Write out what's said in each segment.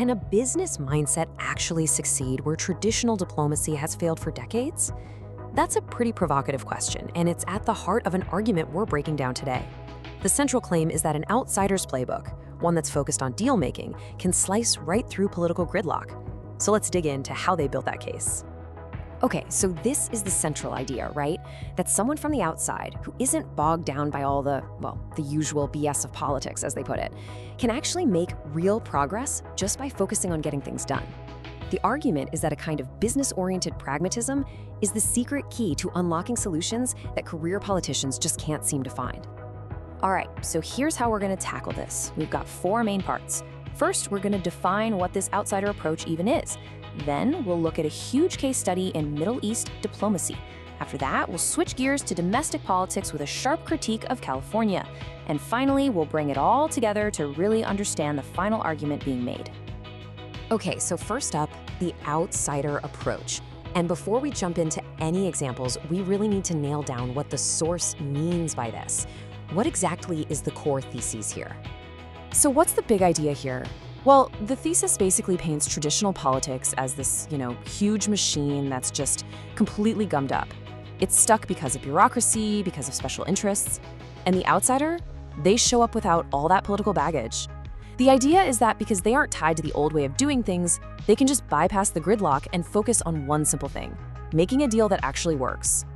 can a business mindset actually succeed where traditional diplomacy has failed for decades? That's a pretty provocative question, and it's at the heart of an argument we're breaking down today. The central claim is that an outsider's playbook, one that's focused on deal-making, can slice right through political gridlock. So let's dig into how they built that case. Okay, so this is the central idea, right? That someone from the outside, who isn't bogged down by all the usual BS of politics, as they put it, can actually make real progress just by focusing on getting things done. The argument is that a kind of business-oriented pragmatism is the secret key to unlocking solutions that career politicians just can't seem to find. All right, so here's how we're going to tackle this. We've got 4 main parts. First, we're going to define what this outsider approach even is. Then, we'll look at a huge case study in Middle East diplomacy. After that, we'll switch gears to domestic politics with a sharp critique of California. And finally, we'll bring it all together to really understand the final argument being made. Okay, so first up, the outsider approach. And before we jump into any examples, we really need to nail down what the source means by this. What exactly is the core thesis here? So what's the big idea here? Well, the thesis basically paints traditional politics as this, huge machine that's just completely gummed up. It's stuck because of bureaucracy, because of special interests. And the outsider, they show up without all that political baggage. The idea is that because they aren't tied to the old way of doing things, they can just bypass the gridlock and focus on one simple thing, making a deal that actually works.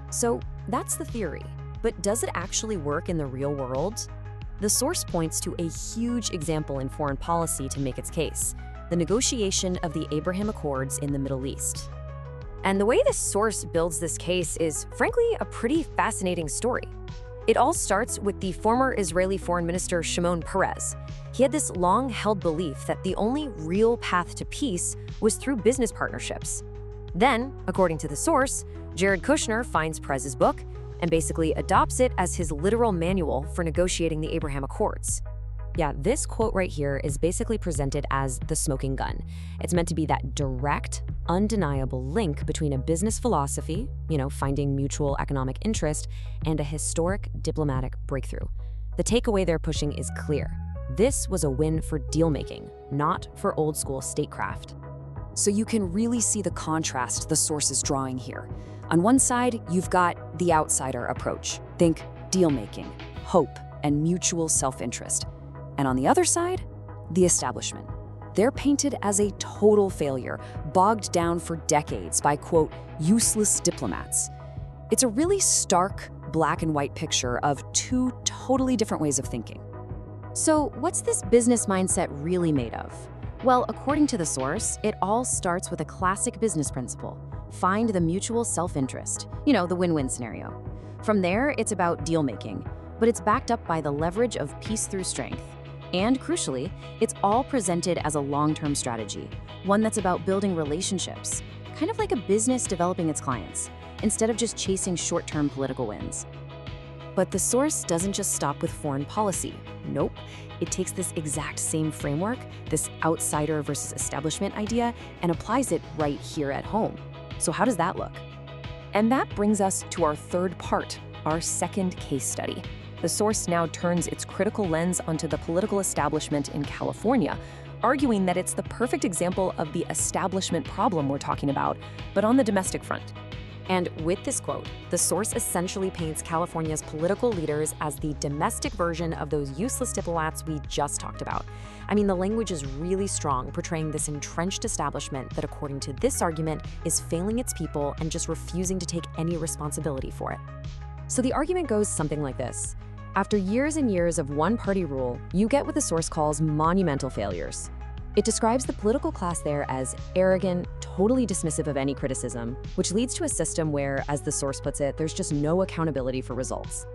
So that's the theory. But does it actually work in the real world? The source points to a huge example in foreign policy to make its case, the negotiation of the Abraham Accords in the Middle East. And the way this source builds this case is, frankly, a pretty fascinating story. It all starts with the former Israeli Foreign Minister Shimon Peres. He had this long-held belief that the only real path to peace was through business partnerships. Then, according to the source, Jared Kushner finds Peres's book and basically adopts it as his literal manual for negotiating the Abraham Accords. Yeah, this quote right here is basically presented as the smoking gun. It's meant to be that direct, undeniable link between a business philosophy, finding mutual economic interest, and a historic diplomatic breakthrough. The takeaway they're pushing is clear. This was a win for deal-making, not for old-school statecraft. So you can really see the contrast the source is drawing here. On one side, you've got the outsider approach. Think deal-making, hope, and mutual self-interest. And on the other side, the establishment. They're painted as a total failure, bogged down for decades by, quote, useless diplomats. It's a really stark, black and white picture of 2 totally different ways of thinking. So what's this business mindset really made of? Well, according to the source, it all starts with a classic business principle. Find the mutual self-interest, the win-win scenario. From there, it's about deal-making, but it's backed up by the leverage of peace through strength. And crucially, it's all presented as a long-term strategy, one that's about building relationships, kind of like a business developing its clients, instead of just chasing short-term political wins. But the source doesn't just stop with foreign policy. Nope. It takes this exact same framework, this outsider versus establishment idea, and applies it right here at home. So how does that look? And that brings us to our third part, our second case study. The source now turns its critical lens onto the political establishment in California, arguing that it's the perfect example of the establishment problem we're talking about, but on the domestic front. And with this quote, the source essentially paints California's political leaders as the domestic version of those useless diplomats we just talked about. I mean, the language is really strong, portraying this entrenched establishment that, according to this argument, is failing its people and just refusing to take any responsibility for it. So the argument goes something like this. After years and years of one-party rule, you get what the source calls monumental failures. It describes the political class there as arrogant, totally dismissive of any criticism, which leads to a system where, as the source puts it, there's just no accountability for results.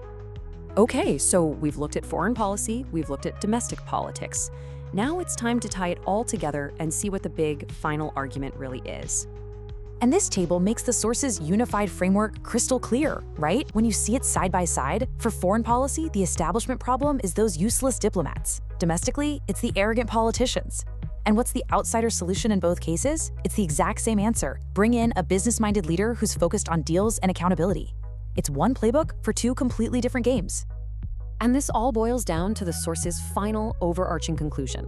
Okay, so we've looked at foreign policy, we've looked at domestic politics. Now it's time to tie it all together and see what the big final argument really is. And this table makes the source's unified framework crystal clear, right? When you see it side by side, for foreign policy, the establishment problem is those useless diplomats. Domestically, it's the arrogant politicians. And what's the outsider solution in both cases? It's the exact same answer. Bring in a business-minded leader who's focused on deals and accountability. It's one playbook for 2 completely different games. And this all boils down to the source's final overarching conclusion.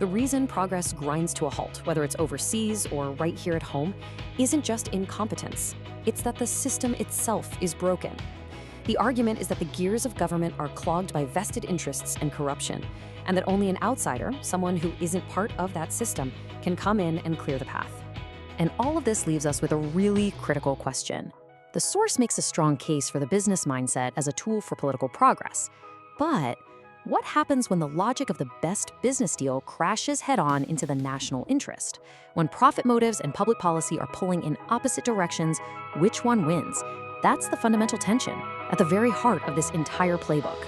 The reason progress grinds to a halt, whether it's overseas or right here at home, isn't just incompetence. It's that the system itself is broken. The argument is that the gears of government are clogged by vested interests and corruption, and that only an outsider, someone who isn't part of that system, can come in and clear the path. And all of this leaves us with a really critical question. The source makes a strong case for the business mindset as a tool for political progress. But what happens when the logic of the best business deal crashes head-on into the national interest? When profit motives and public policy are pulling in opposite directions, which one wins? That's the fundamental tension at the very heart of this entire playbook.